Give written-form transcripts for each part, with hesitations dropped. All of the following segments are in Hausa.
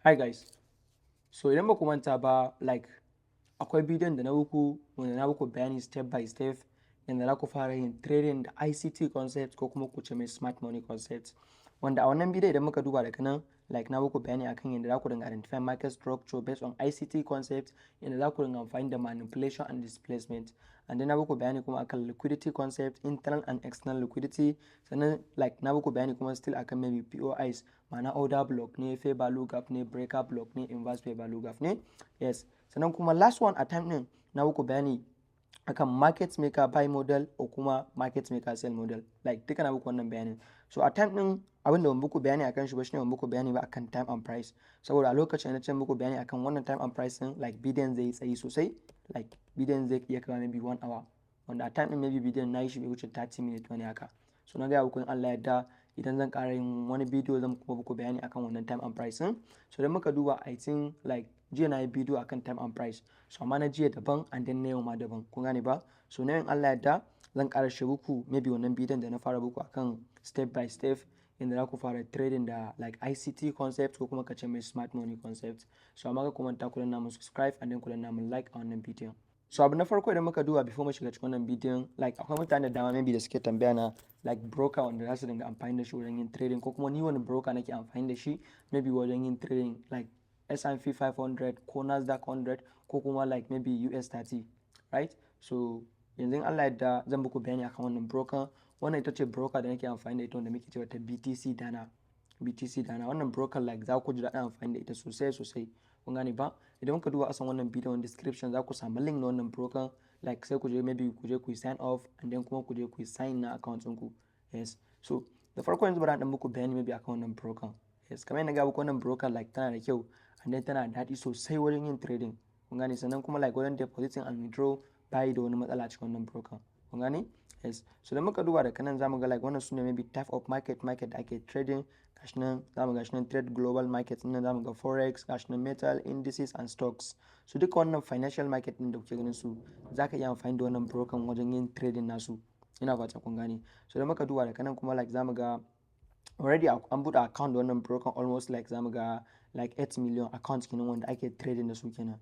Hi guys, so idan ba ku manta ba akwai bidiyon da na muku wanda na muku bayani step by step yadda za ku fara yin trading da ICT concept ko kuma ku ce mai smart money concept, wanda a wannan bidiyo idan muka duba daga nan na muku bayani akan yadda za ku dinga identify market structure based on ICT concept, yadda za ku dinga amfani da manipulation and displacement, and then na muku bayani kuma akan liquidity concept, internal and external liquidity, sannan na muku bayani kuma still akan maybe POIs, ma'ana order block ne, fair value gap ne, breaker block ne, inverse fair value gap ne. Yes, sannan kuma last one a time din na muku bayani akan market maker buy model ko kuma market maker sell model, duka na muku wannan bayanin. So a time din abin da ban muku bayani akan shi ba shine ban muku bayani ba akan time and price, saboda a lokacin na ce muku bayani akan wannan time and price din bidiyon zai yi tsayi sosai, bidiyon zai iya kama maybe 1 hour, wanda a time din maybe bidiyon na yi shi bai wuce 30 minutes wani haka. So na gaya muku in Allah yadda idan zan ƙara yin wani bidiyo zan kuma muku bayani akan wannan time and price din. So idan muka duba I think jiya na yi bidiyo akan time and price, so amma na jiya daban and then na yau ma daban, kun gane ba. So na yin Allah yadda zan ƙara shi muku maybe wannan bidiyon da na fara muku akan step by step yadda za ku fara trading da ICT concept ko kuma ka ce mai smart money concept. So amma ka kuma ta ku danna mun subscribe and then ku danna mun like a wannan bidiyon. So abu na farko idan muka duba before mu shiga cikin wannan bidiyon, akwai mutane da dama maybe da suke tambaya na broker wanda za su dinga amfani da shi wajen yin trading, ko kuma ni wani broker nake amfani da shi maybe wajen yin trading S&P 500 ko Nasdaq 100 ko kuma maybe US 30, right? So yanzu in Allah yadda zan muku bayani akan wannan broker. Wannan ita ce broker da nake amfani da ita wanda muke cewa ta BTC Dana. Wannan broker za ku ji daɗin amfani da ita sosai, kun gane ba. Idan muka duba asan wannan bidiyon description za ku samu link na wannan broker, sai ku je maybe ku je ku yi sign off and then kuma ku je ku yi sign na account ɗinku. Yes, so da farko yanzu bari dan muku bayani maybe akan wannan broker. Yes, kamar yadda ga muku wannan broker tana da kyau and then tana da daɗi sosai wajen yin trading, kun gane. Sannan kuma wajen depositing and withdraw bayi da wani matsala cikin wannan broker, kun gane. Yes, so da muka duba daga nan zamu ga wannan sune maybe type of market da ake trading. Gashi nan zamu ga nan trade global market, nan zamu ga forex, gashi nan metal, indices and stocks. So duka wannan financial market din da kuke ganin su zaka iya amfani da wannan broker wajen yin trading nasu, ina fata kun gane. So da muka duba daga nan kuma zamu ga already an buɗe account da wannan broker almost zamu ga 8 million accounts kenan wanda ake trading da su kenan,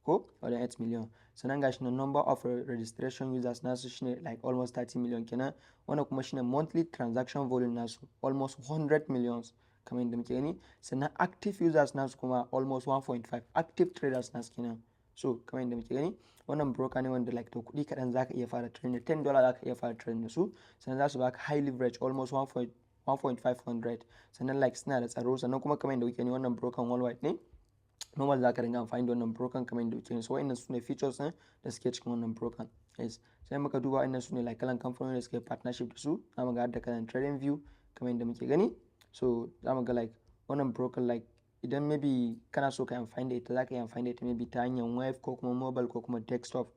ko wajen 8 million. Sannan gashi nan number of registration users nasu shine almost 30 million kenan. Wannan kuma shine monthly transaction volume nasu almost 100 millions kamar yadda muke gani. Sannan active users nasu kuma almost 1.5 active traders nasu kenan. So kamar yadda muke gani wannan broker ne wanda da kuɗi kaɗan zaka iya fara trading, $10 zaka iya fara trading da su. Sannan za su baka high leverage almost 1.500. Sannan suna da tsaro. Sannan kuma kamar yadda kuke gani wannan broker worldwide ne, normal za ka dinga amfani da wannan broker kamar yadda kuke. So wa'annan su ne features da suke cikin wannan broker. Yes, sai muka duba wa'annan su ne kalan kamfanoni da suke partnership da su. Za mu ga da kalan trading view kamar yadda muke gani. So za mu ga wannan broker idan maybe kana so ka yi amfani da ita za ka yi amfani da ita maybe ta hanyar web ko kuma mobile ko kuma desktop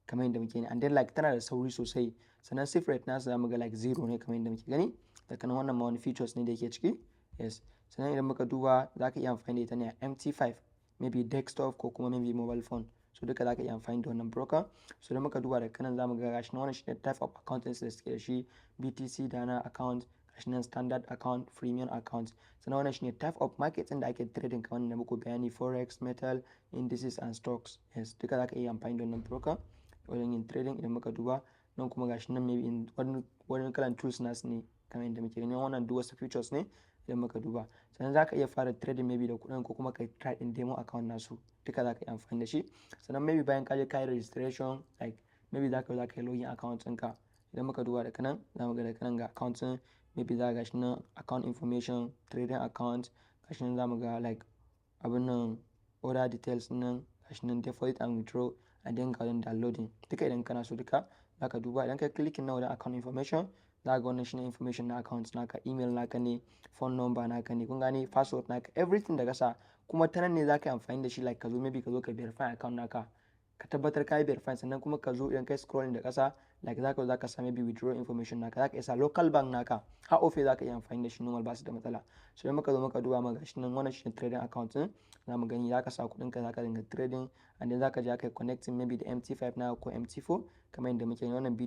kamar yadda muke gani, and then tana da sauri sosai. Sannan safe rate nasu za mu ga 0 ne kamar yadda muke gani. Daga nan wannan ma wani features ne da yake ciki. Yes, sannan idan muka duba za ka iya amfani da ita ne a MT5 maybe desktop ko kuma maybe mobile phone. So duka za ka iya amfani da wannan broker. So idan muka duba daga kanan za mu ga gashi wannan shi ne type of account da suke da shi, BTC Dana account, gashi nan standard account, premium account. Sannan wannan shi ne type of market da ake trading kamar da muku bayani, forex, metal, indices and stocks. Yes, duka za ka iya amfani da wannan broker wajen yin trading. Idan muka duba nan kuma gashi nan maybe wani kalan tools nasu ne kamar yadda muke gani. Wannan duk wasu features ne idan muka duba. Sannan za ka iya fara trading maybe da kuɗin ko kuma ka try in demo account nasu, duka za ka iya amfani da shi. Sannan maybe bayan ka je ka yi registration maybe za ka yi login account ɗinka. Idan muka duba daga nan za mu ga daga nan ga account ɗin maybe za ka gashi nan account information, trading account, gashi nan za mu ga abin nan order details nan, gashi nan deposit and withdraw, and then ga downloading. Duka idan kana so duka za ka duba. Idan ka clicking na wajen account information za ga wannan shine information na account naka, email naka ne, phone number naka ne, kun gane, password naka, everything da kasa. Kuma ta nan ne za ka yi amfani da shi ka zo maybe ka zo ka verify account naka, ka tabbatar ka yi verify. Sannan kuma ka zo idan kai scrolling da kasa za ka sa maybe withdraw information naka, za ka isa local bank naka, har ofe za ka iya amfani da shi normal, ba su da matsala. So idan muka zo muka duba ma gashi nan wannan shi ne trading account din, za mu gani za ka sa kuɗinka za ka dinga trading and then za ka je ka yi connecting maybe da MT5 naka ko MT4 kamar yadda muke gani. Wannan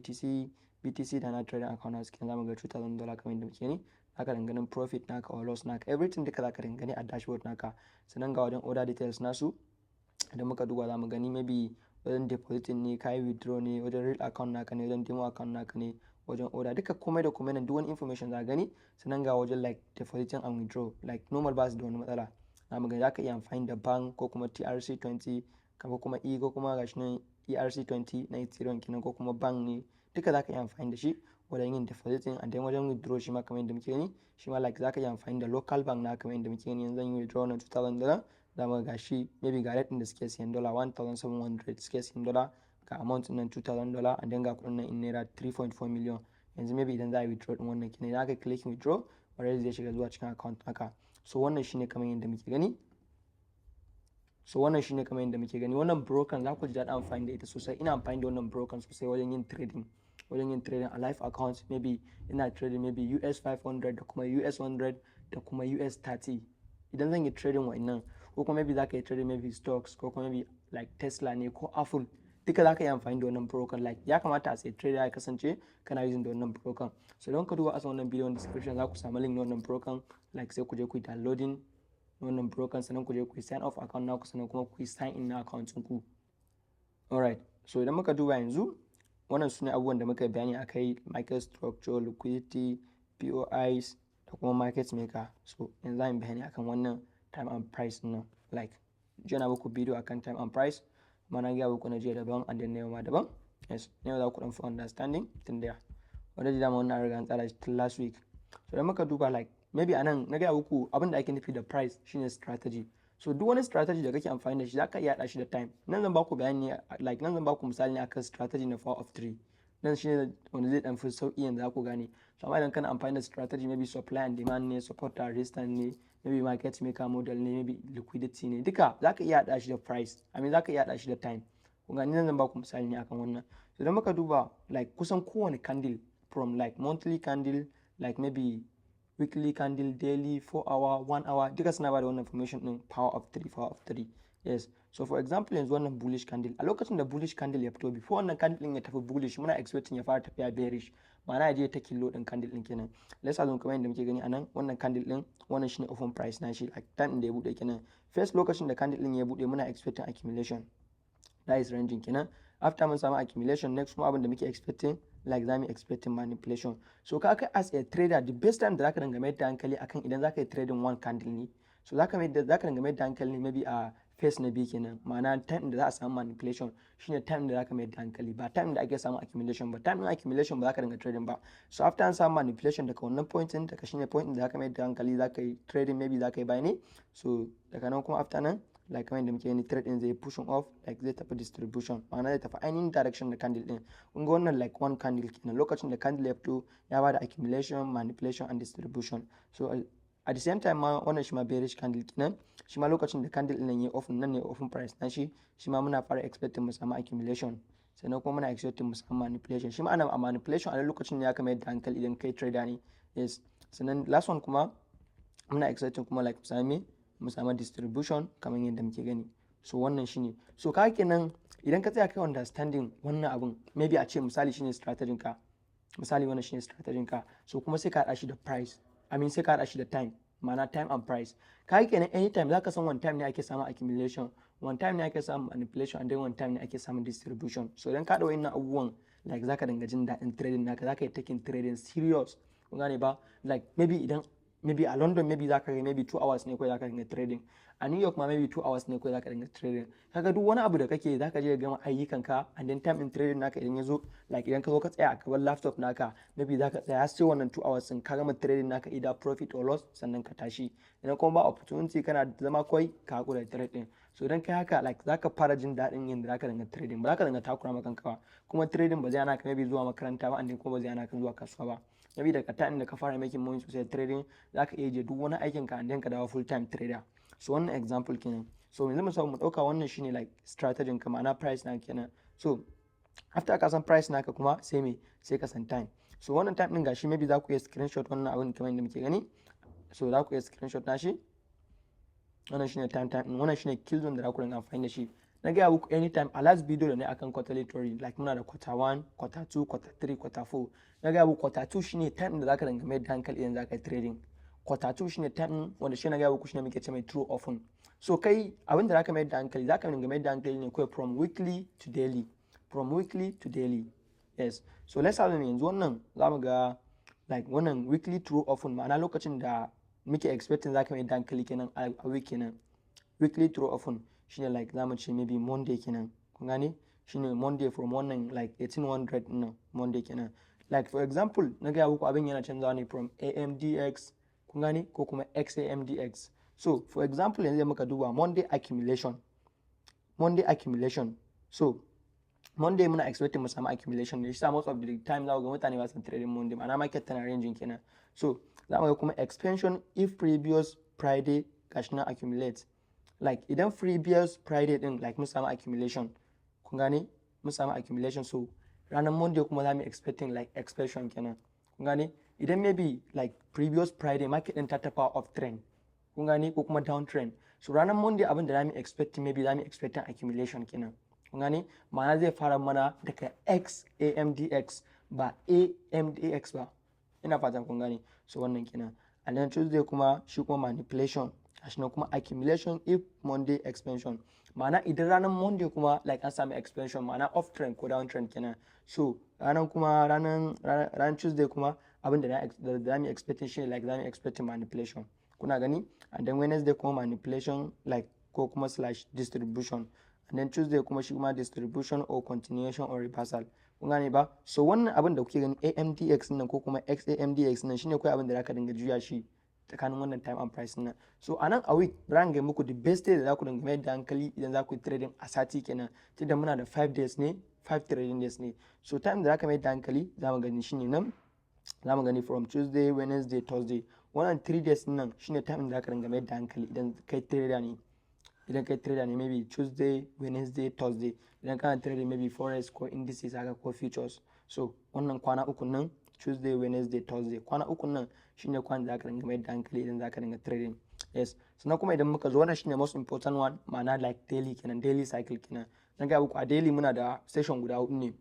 BTC Dana trading account na suke za mu ga $2,000 kamar yadda muke gani. zaka dinga ganin profit naka or loss naka, everything duka zaka dinga gani a dashboard naka. Sannan ga wajen order details nasu idan muka duba za mu gani maybe wajen depositing ne, kai withdraw ne, wajen real account naka ne, wajen demo account naka ne, wajen order duka komai da komai nan duk wani information za gani. Sannan ga wajen like depositing and withdraw, like normal ba su da wani matsala. za mu gani zaka iya amfani da bank ko kuma TRC20 ko kuma ko kuma gashi nan ERC20 na Ethereum kenan ko kuma bank ne, duka zaka iya amfani da shi wajen yin depositing. And then wajen withdraw shi ma kamar yadda muke gani, shi ma like zaka iya amfani da local bank na kamar yadda muke gani. Yanzu zan yi withdraw na $2000, za mu ga shi maybe ga rate din da suke siyan dollar 1700 suke siyan dollar, ga amount nan $2000, and then ga kudin nan in naira 3.4 million. Yanzu maybe idan za a yi withdraw din wannan kenan, idan aka click withdraw already zai shiga zuwa cikin account naka. So wannan shine kamar yadda muke gani. Wannan broker za ku ji daɗin amfani da ita sosai. Ina amfani da wannan broker sosai wajen yin trading a live account. Maybe ina trading maybe US 500 da kuma US 100 da kuma US 30. Idan zan yi trading wa'annan, ko kuma maybe za ka yi trading maybe stocks ko kuma maybe like Tesla ne ko Apple, duka za ka yi amfani da wannan broker. Like ya kamata a sai trader ya kasance kana using da wannan broker. So don ka duba a wannan video description za ku samu link na wannan broker, like sai ku je ku yi downloading wannan broker, sannan ku je ku yi sign off account naku, sannan kuma ku yi sign in na account ku. Alright, so idan muka duba yanzu wannan su ne abubuwan da muka yi bayani akai: market structure, liquidity, POIs da kuma market maker. So yanzu za mu bayani akan wannan time and price nan. Like jiya na muku video akan time and price, mana ga muku na jiya daban and then na yau ma daban. Yes, ne za ku dan fi understanding tun da already da wannan riga an tsara shi last week. So idan muka duba like maybe anan na ga muku abin da ake nufi da price shine strategy. So duk wani strategy da kake amfani da shi zaka iya hada shi da time. Nan zan baku bayani like nan zan baku misali ne akan strategy na power of 3. Nan shine wanda zai dan fi sauki yanzu za ku gane. So amma idan kana amfani da strategy maybe supply and demand ne, support and resistance ne, maybe market maker model ne, maybe liquidity ne, duka zaka iya hada shi da price. Zaka iya hada shi da time. Kun gani nan zan baku misali ne akan wannan. So idan muka duba like kusan kowane candle from like monthly candle, like maybe weekly candle, daily, 4 hour, 1 hour, duka suna ba da wannan information din power of 3. Yes, so for example yanzu wannan bullish candle, a lokacin da bullish candle ya fito, before wannan candle din ya tafi bullish muna expecting ya fara tafiya bearish, ma'ana ya je ta kilo din candle din kenan. Let's assume kamar yadda muke gani anan wannan candle din, wannan shine open price na shi, like time din da ya bude kenan. First lokacin da candle din ya bude muna expecting accumulation, that is ranging kenan. After mun samu accumulation, next kuma abin da muke expecting like zamu expecting manipulation. So ka kai as a trader, the best time da zaka dinga mai da hankali akan idan zaka yi trading one candle ne, so zaka dinga mai da hankali ne maybe a phase na biyu kenan, ma'ana time da za a samu manipulation shine time da zaka mai da hankali, ba time da ake samu accumulation ba. Time din accumulation ba zaka dinga trading ba. So after an samu manipulation daga wannan point din, daga shine point da zaka mai da hankali, zaka yi trading, maybe zaka yi buy ne. So daga nan kuma after nan like kamar yadda muke gani trade din zai pushing off, like zai tafi distribution, ma'ana zai tafi ainihin direction da candle din. Kun ga wannan like one candle kenan, lokacin da candle ya fito ya bada accumulation, manipulation and distribution. So at the same time ma wannan shi ma bearish candle kenan, shi ma lokacin da candle din nan ya open, nan ne open price na shi ma muna fara expecting mu samu accumulation, sannan kuma muna expecting mu samu manipulation. Shi ma ana a manipulation a lokacin ne ya kamar yadda hankali idan kai trader ne. Yes, sannan last one kuma muna expecting kuma like mu samu distribution kamar yadda muke gani. So wannan shine, so ka kenan idan ka tsaya kai understanding wannan abun, maybe a ce misali shine strategy ka, misali wannan shine strategy ka, so kuma sai ka hada shi da price, sai ka hada shi da time, ma'ana time and price. Ka kenan anytime zaka san one time ne ake samu accumulation, one time ne ake samu manipulation, and then one time ne ake samu distribution. So idan ka hada wayannan abubuwan like zaka dinga jin daɗin trading naka, zaka yi taking trading serious. Kun gane ba? Like maybe a London maybe zaka ga maybe 2 hours ne kawai zaka dinga trading, a New York ma maybe 2 hours ne kawai zaka dinga trading. Kaga duk wani abu da kake zaka je gama ayyukan ka, and then time in trading naka idan yazo, like idan ka zo ka tsaya a gaban laptop naka, maybe zaka tsaya sai wannan 2 hours din ka gama trading naka either profit or loss, sannan ka tashi. Idan kuma ba opportunity kana zama kawai ka hakura da trading. So idan kai haka like zaka fara jin daɗin yanda zaka dinga trading, ba zaka dinga takura maka kanka ba, kuma trading ba zai hana ka maybe zuwa makaranta ba, and then kuma ba zai hana ka zuwa kasuwa ba. Maybe daga time da ka fara making money sosai trading, zaka iya je duk wani aikin ka and then ka dawo full time trader. So wannan example kenan. So yanzu mu dauka wannan shine like strategy ka, ma'ana price na kenan. So after ka san price naka kuma sai ka san time. So wannan time din gashi maybe za ku iya screenshot wannan abin kamar yadda muke gani. So za ku iya screenshot nashi. Wannan shine time, wannan shine kill zone da za ku dinga amfani da shi. na gaya muku anytime a last video da ne akan quarterly theory like muna da quarter 1 quarter 2 quarter 3 quarter 4 na gaya muku quarter 2 shine time da zaka dinga mai da hankali idan zaka yi trading. Quarter 2 shine time wanda shi na gaya muku shine muke ce mai true often. So kai abinda zaka mai da hankali zaka dinga mai da hankali ne kawai from weekly to daily, from weekly to daily. Yes, so let's have yanzu wannan zamu ga like wannan weekly true often ma'ana lokacin da muke expecting zaka mai da hankali kenan a week kenan. Weekly true often shine like zamu ce maybe Monday kenan, kun gane shine Monday from wannan like 1800 nan Monday kenan. Like for example na gaya muku abin yana canzawa ne from AMDX, kun gane, ko kuma XAMDX. So for example yanzu muka duba Monday accumulation, so Monday muna expecting mu samu accumulation ne, shi most of the time za ga mutane ba su trading Monday ma'ana market tana ranging kenan. So za mu ga kuma expansion if previous Friday gashi na accumulate, like idan previous Friday din like mun samu accumulation, kun gane mun samu accumulation, so ranar Monday kuma za mu expecting like expansion kenan, kun gane. Idan maybe like previous Friday market din ta tafi off trend, kun gane, ko kuma down trend, so ranar Monday abin da za mu expecting maybe za mu expecting accumulation kenan, kun gane, ma'ana zai fara mana daga XAMDX ba AMDX ba, ina fatan kun gane. So wannan kenan. And then Tuesday kuma shi kuma manipulation, gashi nan kuma accumulation if Monday expansion, ma'ana idan ranar Monday kuma like an sami expansion ma'ana off trend ko down trend kenan. So ranar kuma ranar Tuesday kuma abin da za mu expecting shi like za mu expecting manipulation, kuna gani. And then Wednesday kuma manipulation like ko kuma slash distribution, and then Tuesday kuma shi kuma distribution or continuation or reversal, kun gane ba. So wannan abin da kuke gani AMDX nan ko kuma XAMDX nan shine kai abin da zaka dinga juya shi tsakanin wannan time and price nan. So anan a week ran ga muku the best day da za ku dinga mai da hankali idan za ku yi trading a sati kenan, tunda muna da 5 days ne, 5 trading days ne. So time da zaka mai da hankali za mu gani shine nan, za mu gani from Tuesday, Wednesday, Thursday. Wannan 3 days nan shine time da zaka dinga mai da hankali idan kai trader ne. Idan kai trader ne maybe Tuesday, Wednesday, Thursday. Idan kana trading maybe forex ko indices haka ko futures. So wannan kwana uku nan Tuesday, Wednesday, Thursday, kwana uku nan shine kwana da zaka dinga mai da hankali idan zaka dinga trading. Yes, sannan kuma idan muka zo wannan shine most important one ma'ana like daily kenan, daily cycle kenan. Na ga muku a daily muna da session guda hudu ne,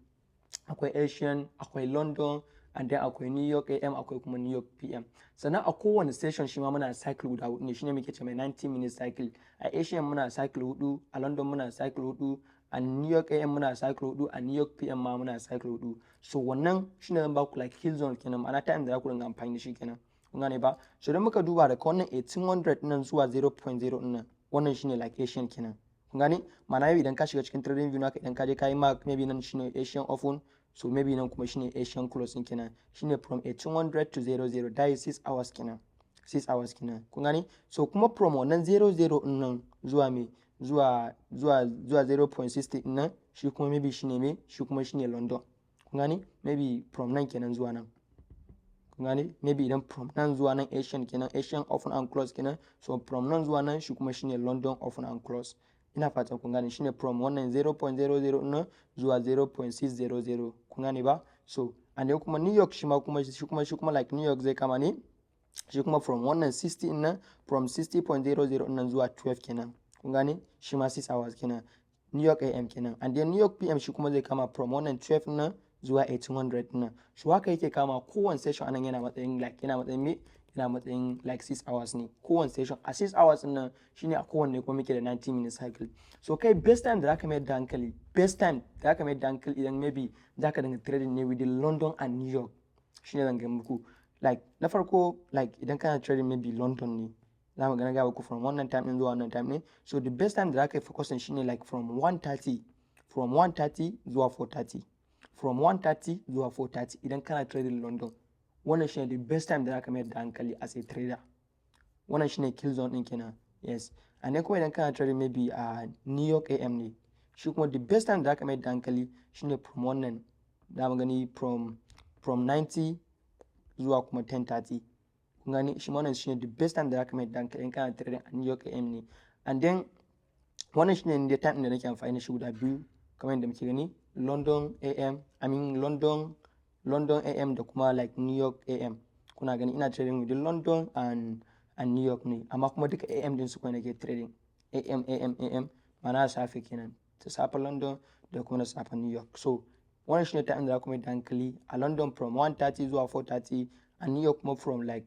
akwai Asian, akwai London, and then akwai New York AM, akwai kuma New York PM. Sannan a kowane session shi ma muna cycle guda hudu ne, shine muke ce mai 90 minute cycle. A Asian muna cycle hudu, a London muna cycle hudu, a New York AM muna cycle hudu, a New York PM ma muna cycle hudu. So wannan shine zan ba ku like kill zone kenan, ma'ana time da za ku dinga amfani da shi kenan, kun gane ba. So idan muka duba daga wannan 1800 nan zuwa 0.0 nan, wannan shine like Asian kenan, kun gane. Ma'ana yau idan ka shiga cikin trading view naka idan ka je ka yi mark maybe nan shine Asian often, so maybe nan kuma shine Asian closing kenan, shine from 1800 to 00, that is 6 hours kenan, 6 hours kenan, kun gane. So kuma from wannan 00 nan zuwa me zuwa 0.60 nan shi kuma maybe shine me, shi kuma shine London, kun gane. Maybe from nan kenan zuwa nan, kun gane, maybe idan from nan zuwa nan Asian kenan, Asian often and close kenan, so from nan zuwa nan shi kuma shine London often and close. Ina fatan kun gane, shine from wannan 0.00 nan zuwa 0.600, kun gane ba. So and then kuma New York shi kuma like New York zai kama ne shi kuma from wannan 60 nan, from 60.00 nan zuwa 12 kenan, kun gane, shi ma 6 hours kenan, New York AM kenan. And then New York PM shi kuma zai kama from wannan 12 nan zuwa 1800 nan. So haka yake kama kowane session anan yana matsayin like yana matsayin like 6 hours ne kowane session. A 6 hours nan shine a kowanne kuma muke da 90 minute cycle. So kai best time da zaka mai da hankali, best time da zaka mai da hankali idan maybe zaka dinga trading ne with London and New York shine zan ga muku. Like na farko like idan kana trading maybe London ne, za mu ga muku from wannan time din zuwa wannan time ne. So the best time da zaka focus shine like from 1:30 zuwa 4:30, from 1:30 zuwa 4:30 idan kana trading London. Wannan shine the best time da zaka mai da hankali as a trader. Wannan shine kill zone din kenan. Yes, and then kuma idan kana trading maybe a New York AM ne, shi kuma the best time da zaka mai da hankali shine from wannan da mu gani from 90 zuwa kuma 10:30, kun gani, shi wannan shine the best time da zaka mai da hankali in kana trading a New York AM ne. And then wannan shine the time da nake amfani da shi guda biyu kamar yadda muke gani, London AM, London AM da kuma like New York AM. Kuna gani ina trading with London and New York ne, amma kuma duka AM din su kuma nake trading, AM mana safe kenan. ta safe London da kuma na safe New York. So wannan shine time da za ku mai da hankali a London from 1:30 zuwa 4:30, a New York kuma from like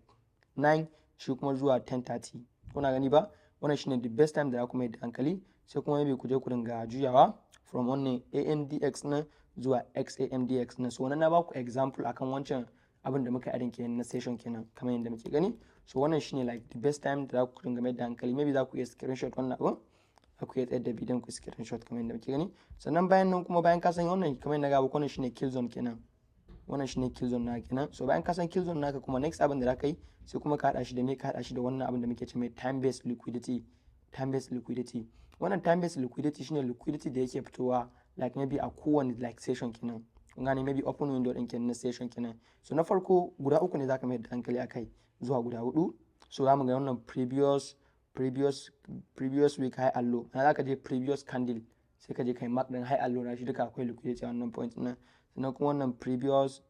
9 shi kuma zuwa 10:30. kuna gani ba, wannan shine the best time da za ku mai da hankali. Sai kuma maybe ku je ku dinga juyawa from wannan AMDX na zuwa XAMDX na. So wannan na ba ku example akan wancan abin da muka adin kenan na session kenan kamar yadda muke gani. So wannan shine like the best time da za ku dinga mai da hankali. Maybe za ku iya screenshot wannan abin, za ku iya tsayar da bidiyon ku screenshot kamar yadda muke gani. Sannan bayan nan kuma bayan ka san wannan kamar yadda ga wannan shine kill zone kenan. Wannan shine kill zone naka kenan. So bayan ka san kill zone naka kuma next abin da za ka yi sai kuma ka hada shi da me, ka hada shi da wannan abin da muke ce mai time based liquidity. Time based liquidity, wannan time based liquidity shine liquidity da yake fitowa like maybe a kowane like session kenan. kun gane maybe open window din kenan na session kenan. So na farko guda uku ne zaka mai da hankali akai zuwa guda hudu. So zamu ga wannan previous week high and low, ana zaka je previous candle sai ka je kai mark din high and low na shi duka akwai liquidity a wannan point din. Sannan kuma wannan previous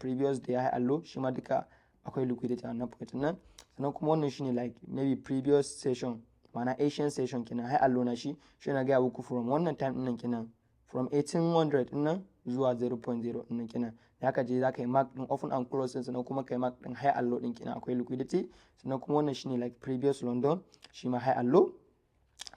day high and low shi ma duka akwai liquidity a wannan point din. Sannan kuma wannan shine like maybe previous session, ma'ana Asian session kenan, high and low na shi na ga muku from wannan time din nan kenan, from 1800 din nan zuwa 0.0 din nan kenan. Zaka je zaka yi mark din open and close, sannan kuma kai mark din high and low din kenan akwai liquidity. Sannan kuma wannan shine like previous London shi ma high and low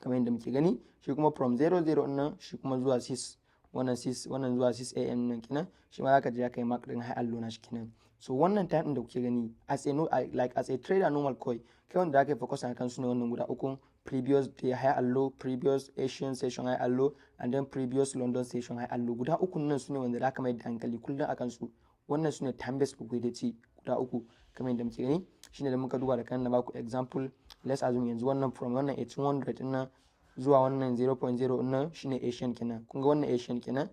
kamar yadda muke gani. Shi kuma from 00 din nan shi kuma zuwa 6, wannan zuwa 6 am nan kenan, shi ma zaka je zaka yi mark din high and low na shi kenan. So wannan time din da kuke gani as a trader normal kai wanda zaka yi focus akan su ne wannan guda uku: previous day high and low, previous Asian session high and low, and then previous London session high and low. Guda uku nan su ne wanda zaka mai da hankali kullum akan su. Wannan su ne time based liquidity guda uku kamar yadda muke gani. Shine da muka duba da kan na baku example. Let's assume yanzu wannan from wannan 1800 din nan zuwa wannan 0.0 din nan shine Asian kenan. kun ga wannan Asian kenan,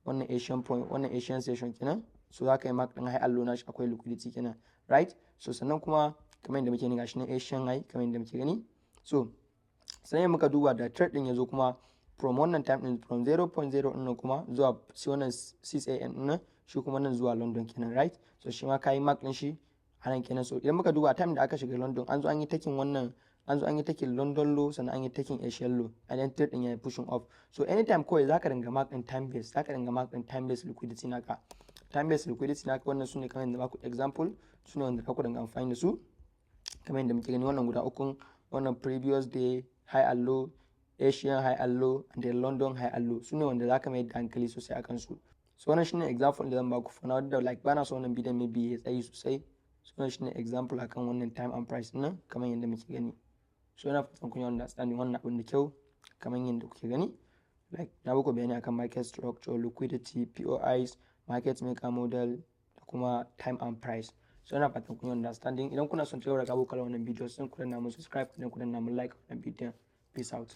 wannan Asian point, wannan Asian session kenan. So zaka yi mark din high and low na shi akwai liquidity kenan, right? So sannan kuma kamar yadda muke gani gashi ne Asian high kamar yadda muke gani. So sai muka duba da trade din yazo kuma from wannan time din from 0.0 din nan kuma zuwa wannan 6 am din nan shi kuma nan zuwa London kenan, right? So shi ma kai mark din shi anan kenan. So idan muka duba time da aka shiga London an zo an yi taking wannan, an zo an yi taking London low, sannan an yi taking Asian low, and then trade din ya pushing off. So anytime kawai zaka dinga mark din time based, zaka dinga mark din time based liquidity naka. Time based liquidity naka wannan sune kamar yadda baku example, sune wanda ka ku dinga amfani da su kamar yadda muke gani. Wannan guda uku, wannan previous day high and low, Asian high and low, and then London high and low, sune wanda zaka mai da hankali sosai akan su. So wannan shine example da zan baku for now, da like bana so wannan bidiyon maybe ya tsayi sosai. So wannan shine example akan wannan time and price din kamar yadda muke gani. So ina fatan kun yi understanding wannan abin da kyau kamar yadda kuke gani. Like na baku bayani akan market structure, liquidity, POIs, market maker model da kuma time and price. So ina fatan kun yi understanding. Idan kuna son cewa ga kalan wannan bidiyo sun ku danna mu subscribe, idan ku danna mu like wannan bidiyon. Peace out.